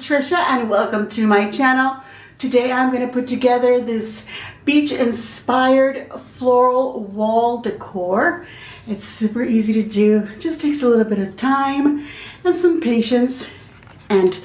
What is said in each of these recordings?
Trisha and welcome to my channel. Today I'm going to put together this beach inspired floral wall decor. It's super easy to do, it just takes a little bit of time and some patience and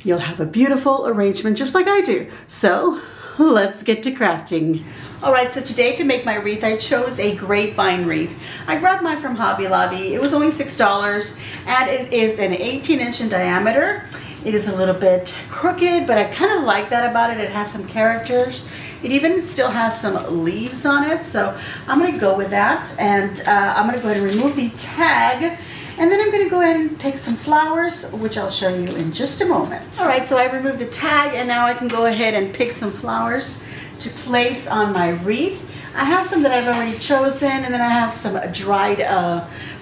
you'll have a beautiful arrangement just like I do. So let's get to crafting. Alright, so today to make my wreath I chose a grapevine wreath. I grabbed mine from Hobby Lobby. It was only $6 and it is an 18-inch in diameter. It is a little bit crooked, but I kind of like that about it. It has some characters. It even still has some leaves on it, so I'm going to go with that. And I'm going to go ahead and remove the tag. And then I'm going to go ahead and pick some flowers, which I'll show you in just a moment. All right, so I removed the tag, and now I can go ahead and pick some flowers to place on my wreath. I have some that I've already chosen, and then I have some dried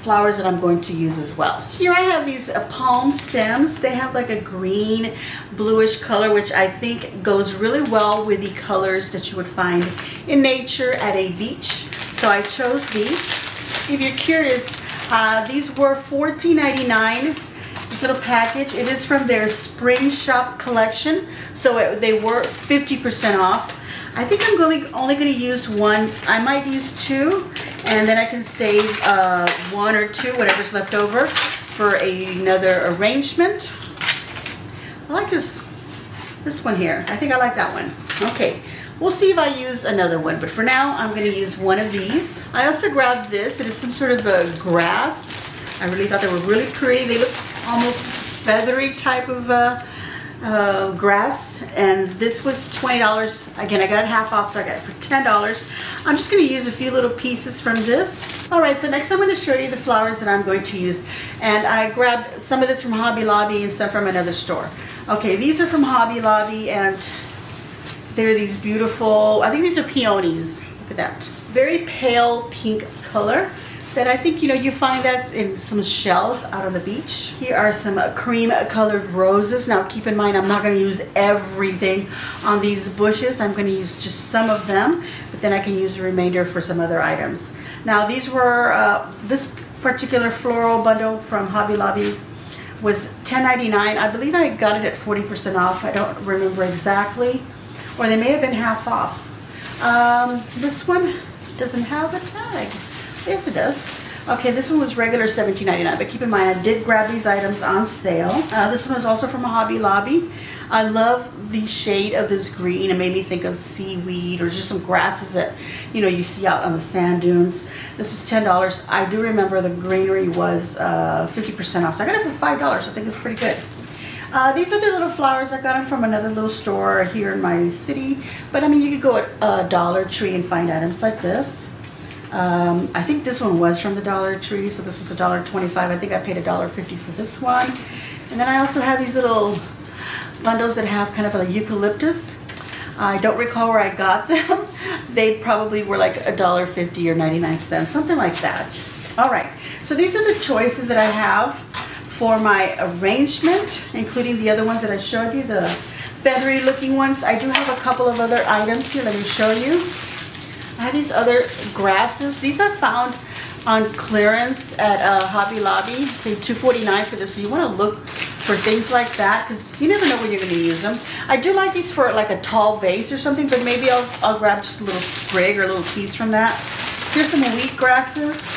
flowers that I'm going to use as well. Here I have these palm stems. They have like a green bluish color, which I think goes really well with the colors that you would find in nature at a beach. So I chose these. If you're curious, these were $14.99. This little package. It is from their spring shop collection, so they were 50% off. I think I'm only going to use one. I might use two, and then I can save one or two, whatever's left over, for another arrangement. I like this one here. I think I like that one. Okay, we'll see if I use another one, but for now I'm going to use one of these. I also grabbed this. It is some sort of a grass. I really thought they were really pretty. They look almost feathery type of grass, and this was $20. Again, I got it half off, so I got it for $10. I'm just going to use a few little pieces from this. Alright, so next I'm going to show you the flowers that I'm going to use, and I grabbed some of this from Hobby Lobby and some from another store. Okay, these are from Hobby Lobby, and they're these beautiful, I think these are peonies. Look at that. Very pale pink color that I think, you find that in some shells out on the beach. Here are some cream colored roses. Now keep in mind, I'm not going to use everything on these bushes. I'm going to use just some of them, but then I can use the remainder for some other items. Now these were, this particular floral bundle from Hobby Lobby was $10.99. I believe I got it at 40% off. I don't remember exactly, or they may have been half off. This one doesn't have a tag. Yes, it does. Okay, this one was regular $17.99, but keep in mind I did grab these items on sale. This one was also from Hobby Lobby. I love the shade of this green. It made me think of seaweed or just some grasses that you see out on the sand dunes. This was $10. I do remember the greenery was 50% off, so I got it for $5. I think it's pretty good. These are the little flowers. I got them from another little store here in my city, but I mean you could go at Dollar Tree and find items like this. I think this one was from the Dollar Tree, so this was $1.25. I think I paid $1.50 for this one. And then I also have these little bundles that have kind of a eucalyptus. I don't recall where I got them. They probably were like $1.50 or 99 cents, something like that. All right, so these are the choices that I have for my arrangement, including the other ones that I showed you, the feathery looking ones. I do have a couple of other items here. Let me show you. I have these other grasses. These I found on clearance at Hobby Lobby. They $2.49 for this. So you want to look for things like that because you never know when you're going to use them. I do like these for like a tall vase or something, but maybe I'll grab just a little sprig or a little piece from that. Here's some wheat grasses.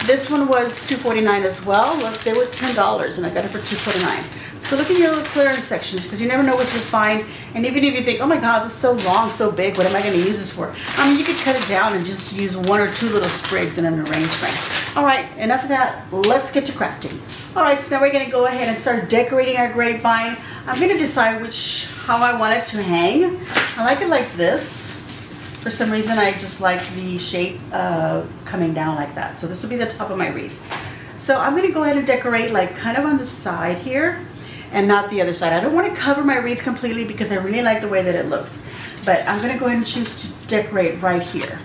This one was $2.49 as well. Look, they were $10 and I got it for $2.49. So look in your little clearance sections because you never know what you'll find. And even if you think, oh my God, this is so long, so big, what am I going to use this for? I mean, you could cut it down and just use one or two little sprigs in an arrangement. All right, enough of that. Let's get to crafting. All right, so now we're going to go ahead and start decorating our grapevine. I'm going to decide how I want it to hang. I like it like this. For some reason, I just like the shape coming down like that. So this will be the top of my wreath. So I'm going to go ahead and decorate like kind of on the side here and not the other side. I don't want to cover my wreath completely because I really like the way that it looks. But I'm going to go ahead and choose to decorate right here.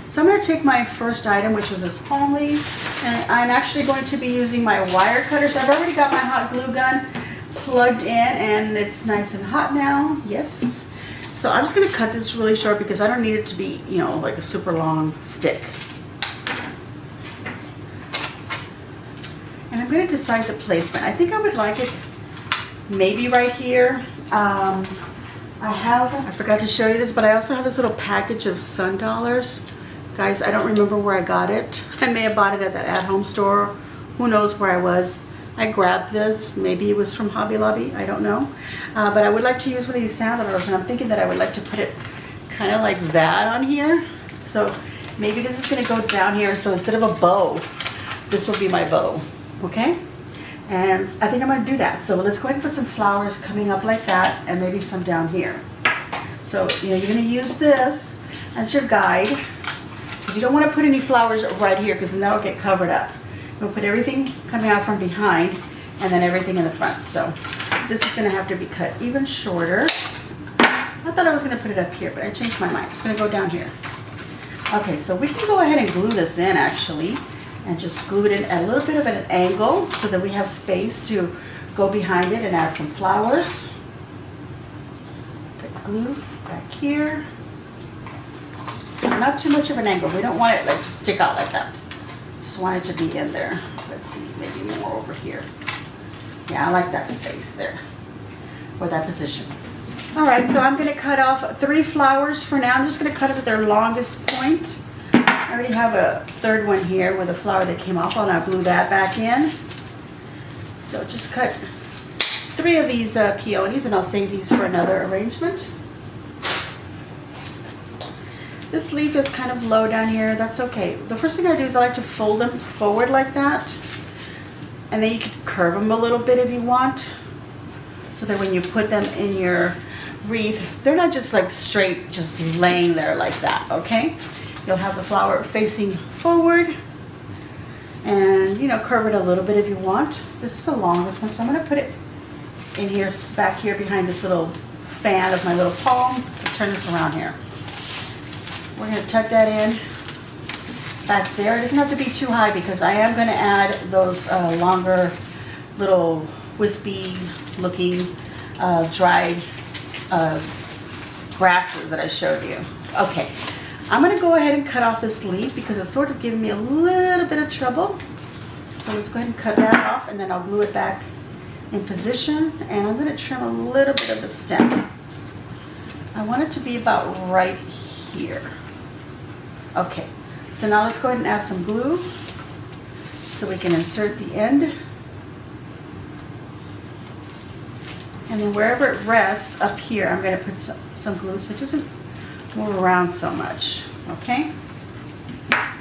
So I'm going to take my first item, which was this palm leaf, and I'm actually going to be using my wire cutters. I've already got my hot glue gun plugged in and it's nice and hot now. Yes. So I'm just going to cut this really short because I don't need it to be, like a super long stick. And I'm going to decide the placement. I think I would like it maybe right here. I forgot to show you this, but I also have this little package of sun dollars. Guys, I don't remember where I got it. I may have bought it at that at-home store. Who knows where I was. I grabbed this. Maybe it was from Hobby Lobby. I don't know. But I would like to use one of these sand dollars, and I'm thinking that I would like to put it kind of like that on here. So maybe this is going to go down here. So instead of a bow, this will be my bow. Okay? And I think I'm going to do that. So let's go ahead and put some flowers coming up like that, and maybe some down here. So, you know, you're going to use this as your guide. Because you don't want to put any flowers right here, because then that'll get covered up. You'll put everything coming out from behind, and then everything in the front. So this is going to have to be cut even shorter. I thought I was going to put it up here, but I changed my mind. It's going to go down here. Okay, so we can go ahead and glue this in, actually. And just glue it in at a little bit of an angle so that we have space to go behind it and add some flowers. Put glue back here. Not too much of an angle. We don't want it like to stick out like that. Just want it to be in there. Let's see, maybe more over here. Yeah, I like that space there, or that position. All right, so I'm going to cut off 3 flowers for now. I'm just going to cut it at their longest point. I already have a third one here with a flower that came off. I'll now glue that back in. So just cut 3 of these peonies, and I'll save these for another arrangement. This leaf is kind of low down here. That's okay. The first thing I do is I like to fold them forward like that. And then you can curve them a little bit if you want. So that when you put them in your wreath, they're not just like straight, just laying there like that, okay? You'll have the flower facing forward, and you know, curve it a little bit if you want. This is the longest one, so I'm going to put it in here, back here behind this little fan of my little palm. I'll turn this around here. We're going to tuck that in back there. It doesn't have to be too high because I am going to add those longer little wispy looking dried grasses that I showed you. Okay. I'm going to go ahead and cut off this leaf because it's sort of giving me a little bit of trouble. So let's go ahead and cut that off, and then I'll glue it back in position. And I'm going to trim a little bit of the stem. I want it to be about right here. Okay, so now let's go ahead and add some glue so we can insert the end. And then wherever it rests up here, I'm going to put some glue so it doesn't move around so much. Okay,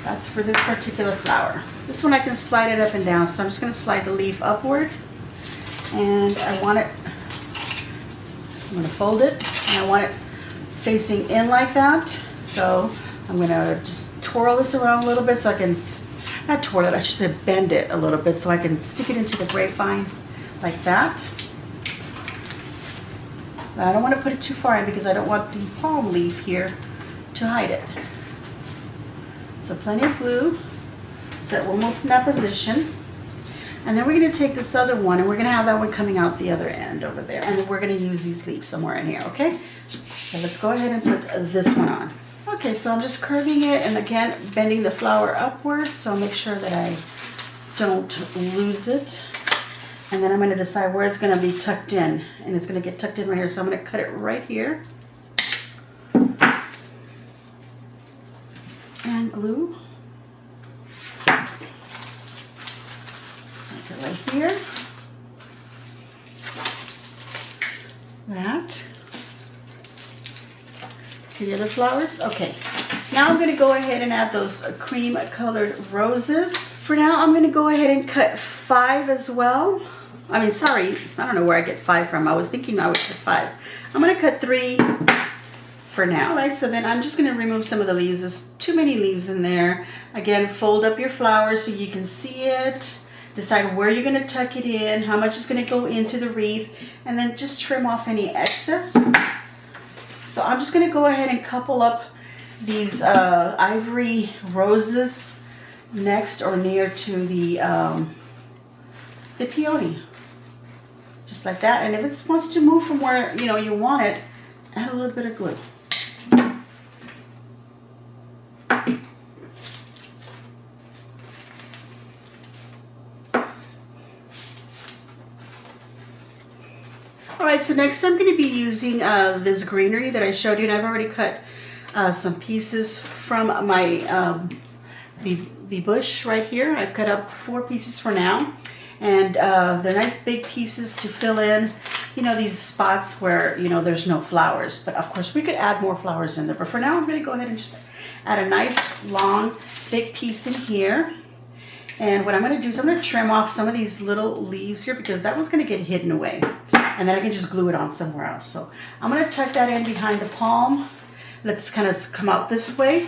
that's for this particular flower. This one I can slide it up and down, so I'm just going to slide the leaf upward, and I want it, I'm going to fold it, and I want it facing in like that. So I'm going to just twirl this around a little bit so I can, not twirl it, I should say bend it a little bit so I can stick it into the grapevine like that. I don't want to put it too far in because I don't want the palm leaf here to hide it. So plenty of glue, so it will move from that position. And then we're going to take this other one, and we're going to have that one coming out the other end over there. And then we're going to use these leaves somewhere in here, okay? So let's go ahead and put this one on. Okay, so I'm just curving it, and again, bending the flower upward, so I'll make sure that I don't lose it. And then I'm going to decide where it's going to be tucked in. And it's going to get tucked in right here. So I'm going to cut it right here. And glue. Like it right here. That. See the other flowers? Okay. Now I'm going to go ahead and add those cream colored roses. For now, I'm going to go ahead and cut 5 as well. I mean, sorry, I don't know where I get 5 from. I was thinking I would cut 5. I'm going to cut 3 for now. All right, so then I'm just going to remove some of the leaves. There's too many leaves in there. Again, fold up your flowers so you can see it. Decide where you're going to tuck it in, how much is going to go into the wreath, and then just trim off any excess. So I'm just going to go ahead and couple up these ivory roses next or near to the peony. Just like that. And if it wants to move from where you want it, add a little bit of glue. All right, so next I'm going to be using this greenery that I showed you, and I've already cut some pieces from my the bush right here. I've cut up 4 pieces for now, and they're nice big pieces to fill in, you know, these spots where, you know, there's no flowers. But of course we could add more flowers in there, but for now I'm going to go ahead and just add a nice long big piece in here. And what I'm going to do is I'm going to trim off some of these little leaves here, because that one's going to get hidden away, and then I can just glue it on somewhere else. So I'm going to tuck that in behind the palm. Let's kind of come out this way.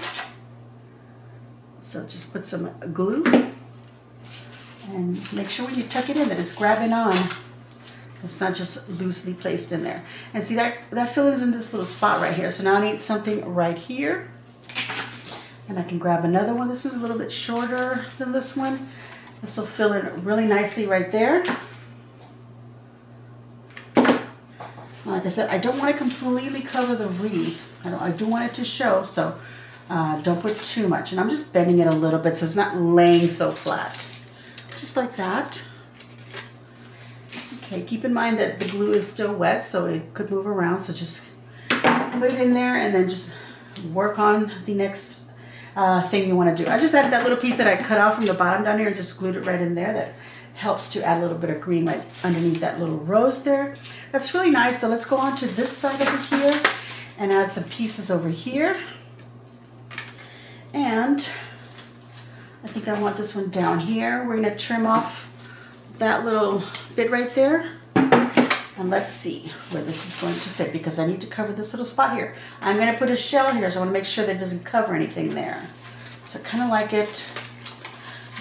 So just put some glue, and make sure when you tuck it in that it's grabbing on. It's not just loosely placed in there. And see, that fills in this little spot right here. So now I need something right here. And I can grab another one. This is a little bit shorter than this one. This will fill in really nicely right there. Like I said, I don't want to completely cover the wreath. I do want it to show, so don't put too much. And I'm just bending it a little bit so it's not laying so flat. Just like that. Okay, keep in mind that the glue is still wet, so it could move around. So just put it in there and then just work on the next thing you want to do. I just added that little piece that I cut off from the bottom down here and just glued it right in there. That helps to add a little bit of green right underneath that little rose there. That's really nice. So let's go on to this side over here and add some pieces over here. And I think I want this one down here. We're going to trim off that little bit right there. And let's see where this is going to fit, because I need to cover this little spot here. I'm going to put a shell here, so I want to make sure that it doesn't cover anything there. So kind of like it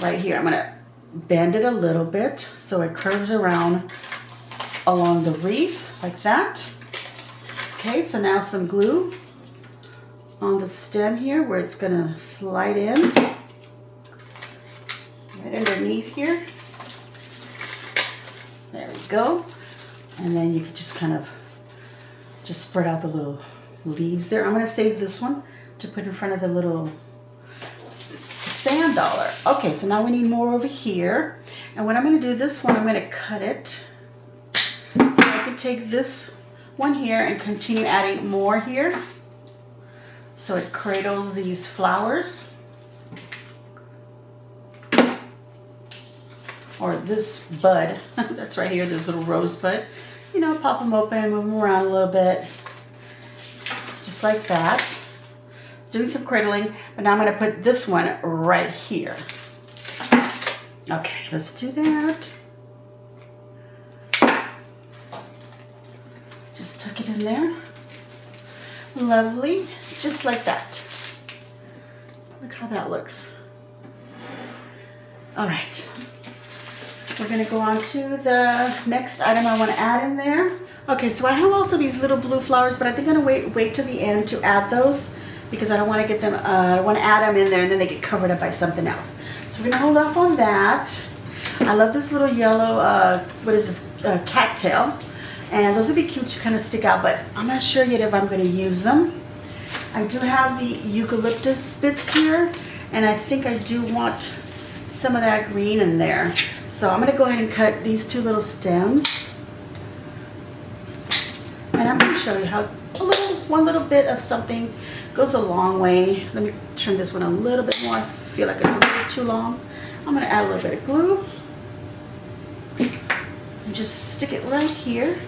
right here. I'm going to bend it a little bit so it curves around along the wreath like that. Okay, so now some glue on the stem here where it's going to slide in right underneath here. There we go. And then you can just kind of just spread out the little leaves there. I'm going to save this one to put in front of the little sand dollar. Okay, so now we need more over here. And what I'm going to do, this one, I'm going to cut it. So I can take this one here and continue adding more here. So it cradles these flowers. Or this bud, that's right here, this little rose bud. You know, pop them open, move them around a little bit. Just like that. Doing some cradling, but now I'm going to put this one right here. Okay, let's do that. Just tuck it in there. Lovely, just like that. Look how that looks. All right. We're going to go on to the next item I want to add in there. Okay, so I have also these little blue flowers, but I think I'm going to wait till the end to add those, because I don't want to get them, I want to add them in there and then they get covered up by something else. So we're going to hold off on that. I love this little yellow, what is this, cattail. And those would be cute to kind of stick out, but I'm not sure yet if I'm going to use them. I do have the eucalyptus bits here, and I think I do want some of that green in there. So I'm going to go ahead and cut these 2 little stems. And I'm going to show you how one little bit of something goes a long way. Let me trim this one a little bit more. I feel like it's a little too long. I'm going to add a little bit of glue. And just stick it right here.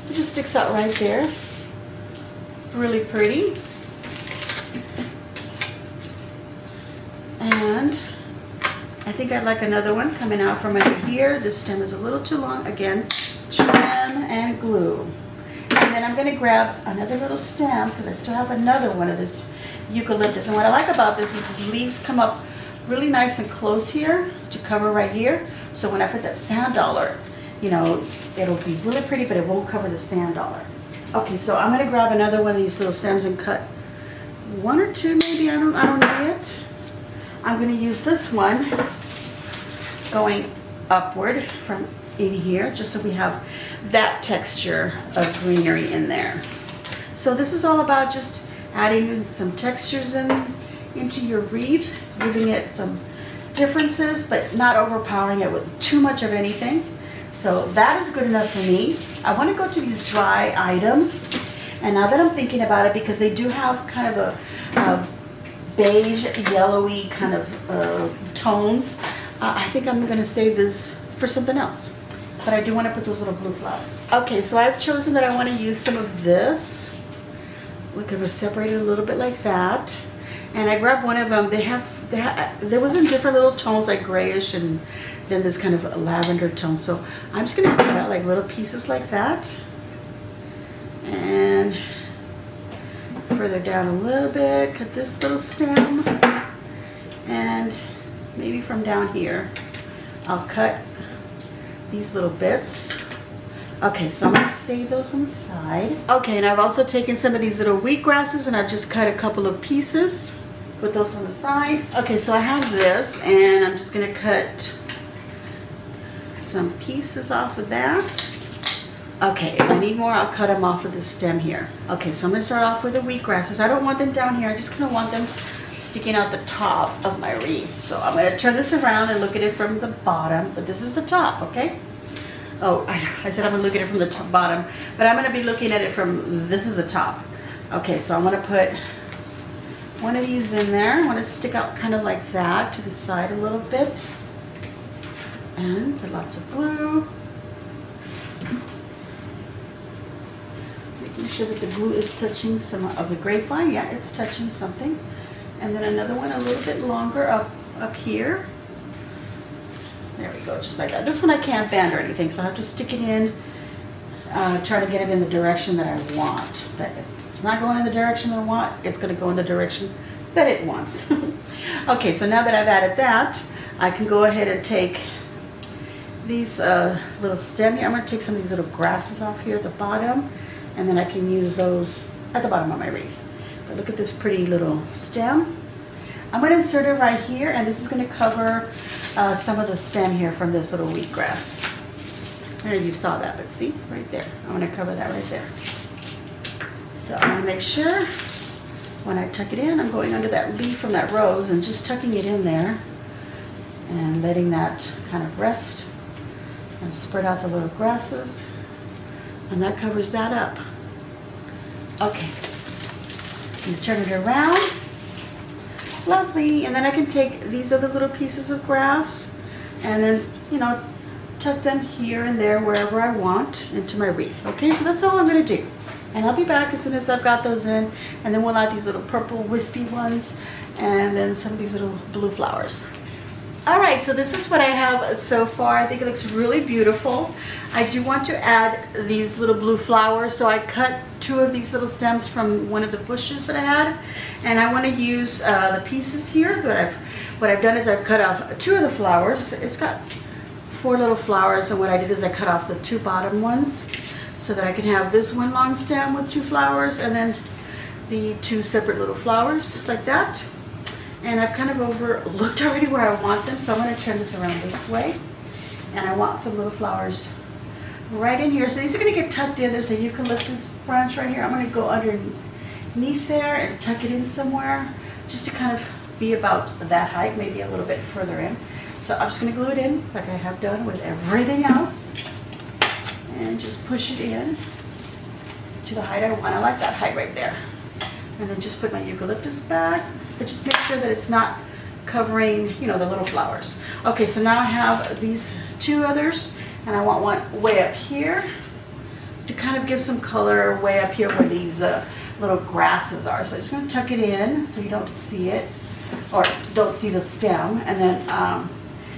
It just sticks out right there. Really pretty. And I think I'd like another one coming out from under here. This stem is a little too long. Again, trim and glue. And then I'm going to grab another little stem, because I still have another one of this eucalyptus. And what I like about this is the leaves come up really nice and close here to cover right here. So when I put that sand dollar, you know, it'll be really pretty, but it won't cover the sand dollar. Okay, so I'm going to grab another one of these little stems and cut 1 or 2 maybe. I don't know yet. I'm going to use this one going upward from in here, just so we have that texture of greenery in there. So this is all about just adding some textures into your wreath, giving it some differences, but not overpowering it with too much of anything. So that is good enough for me. I want to go to these dry items. And now that I'm thinking about it, because they do have kind of a beige, yellowy kind of tones, I think I'm going to save this for something else. But I do want to put those little blue flowers. Okay, so I've chosen that I want to use some of this. Look, it was separated a little bit like that. And I grabbed one of them. There was in different little tones, like grayish and then this kind of lavender tone. So I'm just going to cut out like little pieces like that. And further down a little bit, cut this little stem. And maybe from down here, I'll cut these little bits. Okay, so I'm going to save those on the side. Okay, and I've also taken some of these little wheatgrasses and I've just cut a couple of pieces. Put those on the side. Okay, so I have this and I'm just going to cut some pieces off of that. Okay, if I need more, I'll cut them off of the stem here. Okay, so I'm going to start off with the wheatgrasses. I don't want them down here. I just kind of want them sticking out the top of my wreath. So I'm going to turn this around and look at it from the bottom, but this is the top, okay? Oh, I said I'm going to look at it from the top, bottom, but I'm going to be looking at it from, this is the top. Okay, so I'm going to put one of these in there. I want to stick out kind of like that to the side a little bit. And put lots of glue. Making sure that the glue is touching some of the grapevine. Yeah, it's touching something. And then another one a little bit longer up here. There we go, just like that. This one I can't bend or anything, so I have to stick it in, try to get it in the direction that I want. But if it's not going in the direction I want, it's going to go in the direction that it wants. Okay, so now that I've added that, I can go ahead and take these little stem here. I'm going to take some of these little grasses off here at the bottom, and then I can use those at the bottom of my wreath. But look at this pretty little stem. I'm going to insert it right here, and this is going to cover some of the stem here from this little wheatgrass. I don't know if you saw that, but see, right there. I'm going to cover that right there. So I'm going to make sure when I tuck it in, I'm going under that leaf from that rose and just tucking it in there and letting that kind of rest and spread out the little grasses. And that covers that up. Okay. I'm going to turn it around. Lovely. And then I can take these other little pieces of grass and then, you know, tuck them here and there wherever I want into my wreath. Okay, so that's all I'm going to do. And I'll be back as soon as I've got those in. And then we'll add these little purple wispy ones and then some of these little blue flowers. All right, so this is what I have so far. I think it looks really beautiful. I do want to add these little blue flowers, so I cut two of these little stems from one of the bushes that I had, and I want to use the pieces here that what I've done is I've cut off two of the flowers. It's got 4 little flowers, and what I did is I cut off the 2 bottom ones so that I can have this one long stem with 2 flowers and then the 2 separate little flowers like that. And I've kind of overlooked already where I want them, so I'm going to turn this around this way. And I want some little flowers right in here. So these are going to get tucked in. There's a eucalyptus branch right here. I'm going to go underneath there and tuck it in somewhere just to kind of be about that height, maybe a little bit further in. So I'm just going to glue it in like I have done with everything else. And just push it in to the height I want. I like that height right there. And then just put my eucalyptus back, but just make sure that it's not covering, you know, the little flowers. Okay, so now I have these 2 others, and I want one way up here to kind of give some color way up here where these little grasses are. So I'm just going to tuck it in so you don't see it, or don't see the stem, and then,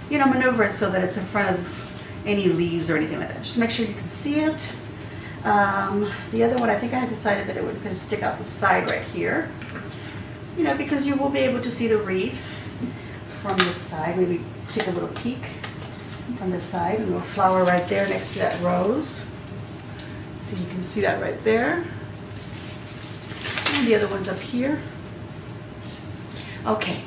you know, maneuver it so that it's in front of any leaves or anything like that. Just make sure you can see it. The other one, I think I had decided that it would just stick out the side right here, you know, because you will be able to see the wreath from this side. Maybe take a little peek from this side, and a little flower right there next to that rose, so you can see that right there, and the other one's up here. Okay,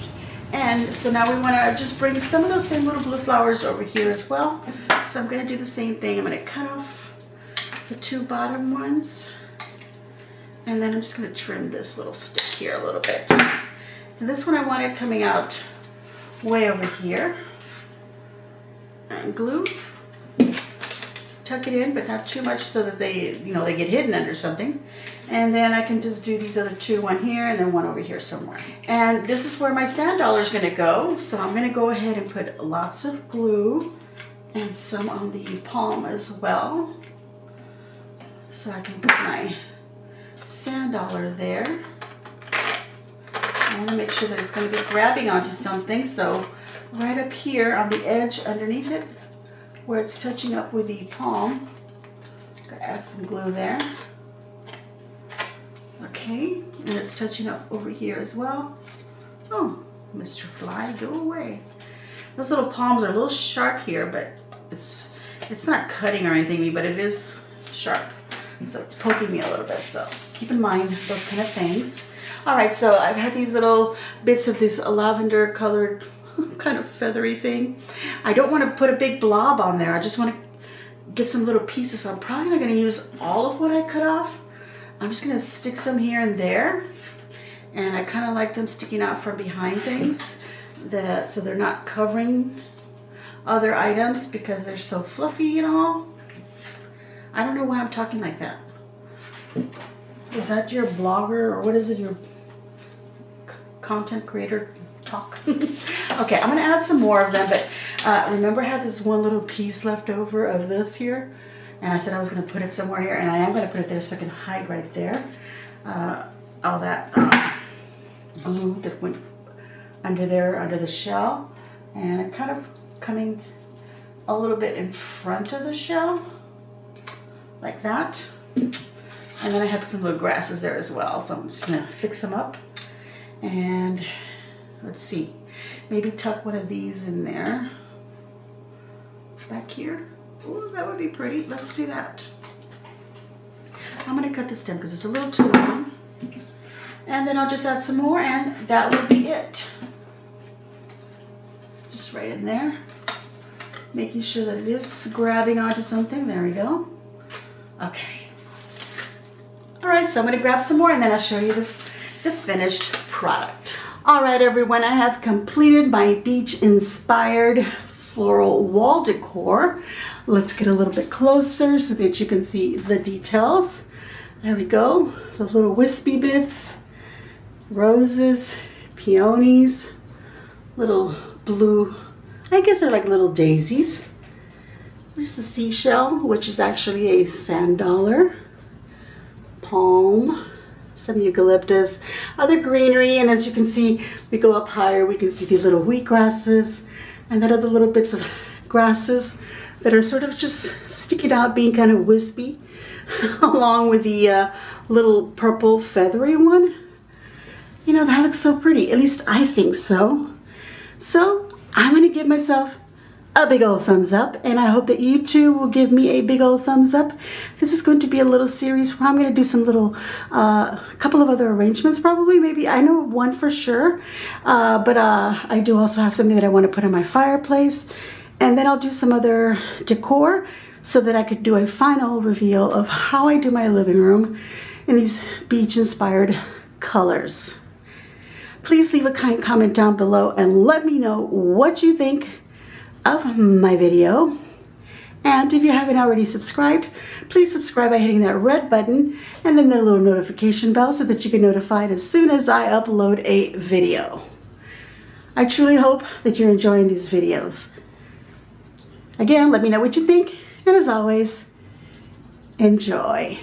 and so now we want to just bring some of those same little blue flowers over here as well. So I'm going to do the same thing. I'm going to cut off the 2 bottom ones, and then I'm just going to trim this little stick here a little bit. And this one I wanted coming out way over here, and glue. tuck it in, but not too much so that they, you know, they get hidden under something. And then I can just do these other two, one here and then one over here somewhere. And this is where my sand dollar is going to go. So I'm going to go ahead and put lots of glue and some on the palm as well. So I can put my sand dollar there. I want to make sure that it's going to be grabbing onto something. So right up here on the edge underneath it, where it's touching up with the palm, I'm going to add some glue there. Okay, and it's touching up over here as well. Oh, Mr. Fly, go away. Those little palms are a little sharp here, but it's not cutting or anything, but it is sharp. So it's poking me a little bit, so keep in mind those kind of things. All right, so I've had these little bits of this lavender colored kind of feathery thing. I don't want to put a big blob on there. I just want to get some little pieces. So I'm probably not going to use all of what I cut off. I'm just going to stick some here and there. And I kind of like them sticking out from behind things, so they're not covering other items because they're so fluffy and all. I don't know why I'm talking like that. Is that your blogger, or what is it, your content creator talk? Okay, I'm gonna add some more of them, but remember I had this one little piece left over of this here, and I said I was gonna put it somewhere here, and I am gonna put it there so I can hide right there. All that glue that went under there, under the shell, and I'm kind of coming a little bit in front of the shell, like that. And then I have some little grasses there as well, so I'm just gonna fix them up. And let's see, maybe tuck one of these in there, back here. Ooh, that would be pretty. Let's do that. I'm gonna cut the stem because it's a little too long. And then I'll just add some more, and that will be it. Just right in there, making sure that it is grabbing onto something. There we go. Okay. All right, so I'm gonna grab some more and then I'll show you the finished product. All right, everyone, I have completed my beach-inspired floral wall decor. Let's get a little bit closer so that you can see the details. There we go, the little wispy bits, roses, peonies, little blue, I guess they're like little daisies. There's the seashell, which is actually a sand dollar. Palm, some eucalyptus, other greenery, and as you can see, we go up higher, we can see the little wheat grasses, and then other little bits of grasses that are sort of just sticking out, being kind of wispy, along with the little purple feathery one. You know, that looks so pretty, at least I think so. So I'm gonna give myself a big old thumbs up, and I hope that you too will give me a big old thumbs up. This is going to be a little series where I'm going to do some little, couple of other arrangements probably, maybe. I know of one for sure, but I do also have something that I want to put in my fireplace, and then I'll do some other decor so that I could do a final reveal of how I do my living room in these beach-inspired colors. Please leave a kind comment down below and let me know what you think of my video. And if you haven't already subscribed, please subscribe by hitting that red button and then the little notification bell so that you get notified as soon as I upload a video. I truly hope that you're enjoying these videos. Again, let me know what you think, and as always, enjoy.